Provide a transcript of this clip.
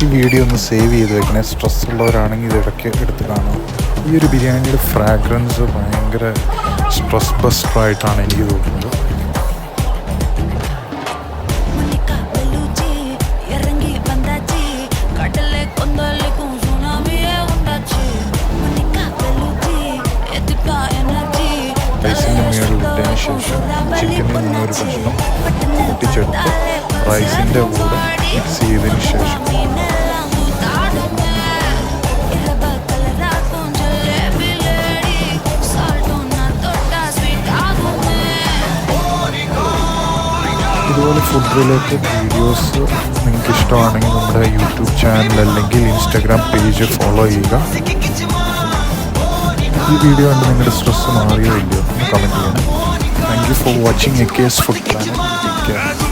ഈ വീഡിയോ ഒന്ന് സേവ് ചെയ്ത് വെക്കണേ. സ്ട്രെസ് ഉള്ളവരാണെങ്കിൽ ഇതൊക്കെ എടുത്ത് കാണാം. ഈ ഒരു ബിരിയാണിയുടെ ഫ്രാഗ്രൻസ് ഭയങ്കര സ്ട്രെസ് ബസ്റ്ററായിട്ടാണ് എനിക്ക് തോന്നുന്നത്. റൈസിൻ്റെ മുകളിലിട്ടതിന് ശേഷം ചിക്കനിൽ നിന്നൊരു കഷ്ണം പൊട്ടിച്ചെടുത്ത് റൈസിൻ്റെ കൂടെ മിക്സ് ചെയ്തതിന് ശേഷം ഇതുപോലെ ഫുഡ് റിലേറ്റഡ് വീഡിയോസ് നിങ്ങൾക്ക് ഇഷ്ടമാണെങ്കിൽ നമ്മുടെ യൂട്യൂബ് ചാനൽ അല്ലെങ്കിൽ ഇൻസ്റ്റാഗ്രാം പേജ് ഫോളോ ചെയ്യുക. ഈ വീഡിയോ കണ്ട് നിങ്ങളുടെ സ്ട്രെസ് മാറിയോ ഇല്ലയോ എന്ന് കമൻറ്റ് ചെയ്യണം. താങ്ക് യു ഫോർ വാച്ചിങ് എക്കേസ് ഫുഡ് പ്ലാനറ്റ്.